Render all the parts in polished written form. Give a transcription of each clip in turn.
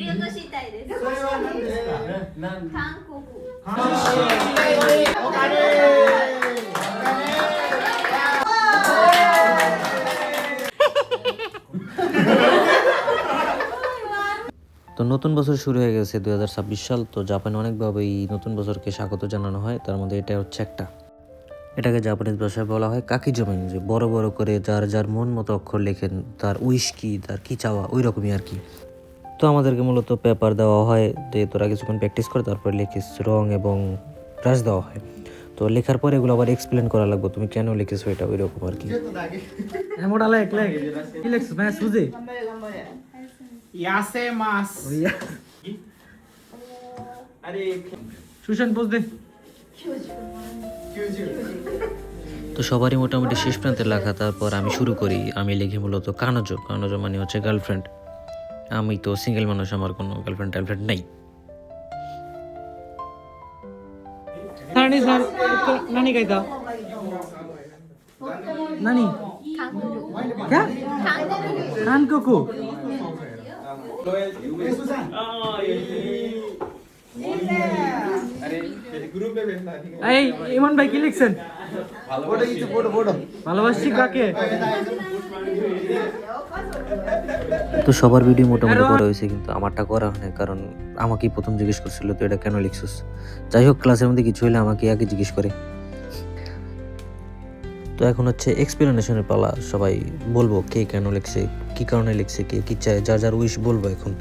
勉強したいです。それは何ですか？韓国。お金。তো নতুন বছর শুরু হয়ে গেছে 2026 সাল। তো জাপানে অনেকভাবে এই নতুন বছরকে স্বাগত জানানো হয়, তার মধ্যে এটা হচ্ছে একটা। এটাকে জাপানিজ ভাষায় বলা হয় কাকিজমেন, যে বড় বড় করে যার যার মন মতো অক্ষর লেখেন, তার উইশ কি, তার কি চাওয়া, ওই রকমই আর কি। তো আমাদেরকে মূলত পেপার দেওয়া হয় যে তোরা কিছুক্ষণ প্র্যাকটিস করে তারপর লিখিস, রং এবং ব্রাশ দেওয়া হয়। তো লেখার পর এগুলো আবার এক্সপ্লেন করা লাগবে তুমি কেন লিখেছো এটা, ওই রকম আর কি। মোটা লেখ কি লেখছো ভাই সুজি ইয়াসে মাস আরে সুশান পোজ দে। তো সবারই মোটামুটি শেষ প্রান্তে লেখা, তারপর আমি শুরু করি। আমি লিখি মূলত কানোজো। কানোজো মানে হচ্ছে গার্লফ্রেন্ড। আমি তো সিঙ্গেল মানুষ, আমার কোনো গার্লফ্রেন্ড নাই। নানি স্যার নানি কাইতা নানি क्या 한국어 এই ইমন ভাই কি লিখছেন? ভালোবাসি কাকে? তো সবার ভিডিও মোটামুটি করা হয়েছে, কিন্তু আমারটা করা হয় না, কারণ আমাকেই প্রথম জিজ্ঞেস করছিল তো এটা কেন লিখছিস। যাই হোক, ক্লাসের মধ্যে কিছু হলে আমাকে আগে জিজ্ঞেস করে। তো এখন হচ্ছে এক্সপ্লেনেশনের পালা। সবাই বলবো কে কেন লিখছে, কি কারণে লিখছে, কে কি চায়, যার যার উইশ বলবো এখন।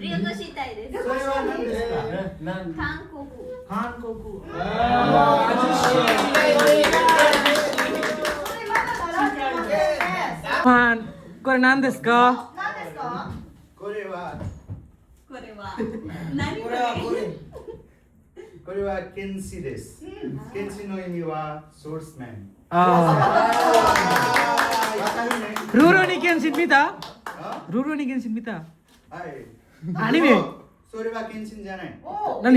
勉強したいです。それは何ですか？韓国。韓国。মানこれ何ですか？これは何これ？これはケンシです。ケンシの意味はソースマン。あルーロニケンシン見た？ルーロニケンシン見た？はい。アニメそれはケンシンじゃない。何？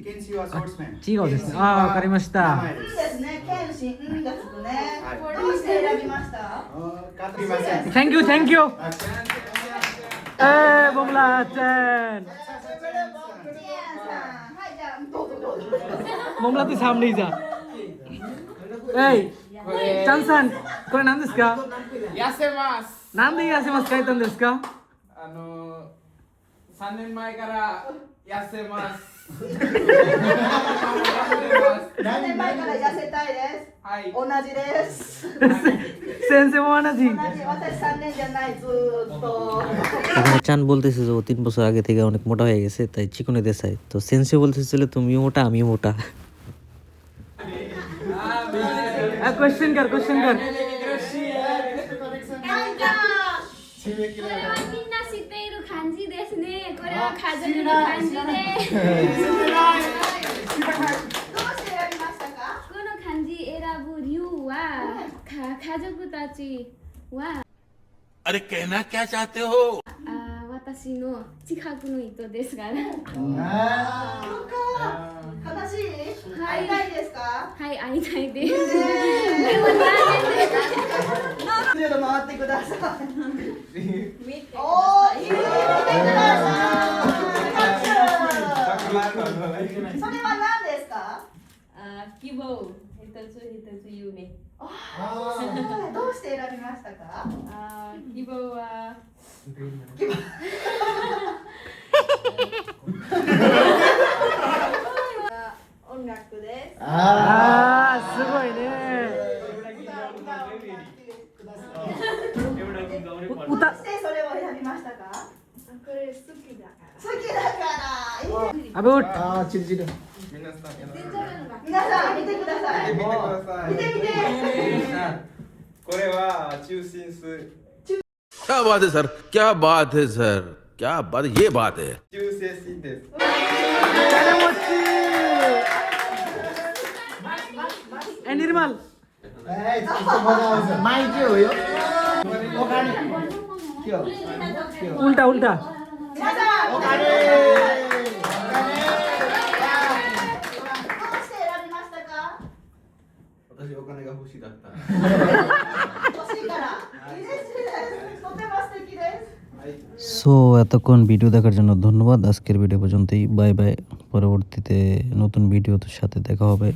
ケンシはソースマン。違うですね。ああ、わかりました。名前です。いいですね、剣心、がつくね。はい。どうして選びました？買ってません。 থ্যাংক ইউ থ্যাংক ইউ। এ বোমলা চেনはい、じゃあ、どうぞどうぞ。 বোমলা তুই সামনেই যা। এই চানসানこれ何ですか？痩せます。なんで痩せます書いたんですか3年前から痩せます。何年前から痩せたいです。はい。同じです。先生も同じ。同じ、私3年じゃない、ずーっと。 এখানে চান বলতেছে যে ও 3 বছর আগে থেকে অনেক মোটা হয়ে গেছে, তাই চিকনে দেশাই। তো সেন্সে বলতেছিল তুমিও মোটা আমিও মোটা। কোশ্চেন কর কোশ্চেন কর। これはみんな知っている漢字ですね。これは家族の漢字で。どうして選びましたか？この漢字選ぶ理由は、家族たちは、अरे कहना क्या चाहते हो? 私の近くの人ですから。悲しい？はい会いたいですか？はい、会いたいです。でもちょっと回ってください。見てくだおさい。ー、いいね。見てください。それは何ですか？希望、一つ一つ夢。どうして選びましたか？希望は、音楽です。あーすごいね。歌どうしてそれを選びましたか？これ好きだから。好きだから。アブウッああ、チルチル。皆さん見てください。見てください。見て見て。これは中心数。 क्या बात है सर, क्या बात है सर, क्या बात, ये बात है। 中性心です。 এ নির্মল উল্টা উল্টা। 皆さん。どうして選びましたか？私お金が欲しいだった。欲しいから。いいです。とても素敵です。সো এতক্ষণ ভিডিও দেখার জন্য ধন্যবাদ। আজকের ভিডিও পর্যন্তই। Bye bye. পরবর্তীতে নতুন ভিডিওর সাথে দেখা হবে।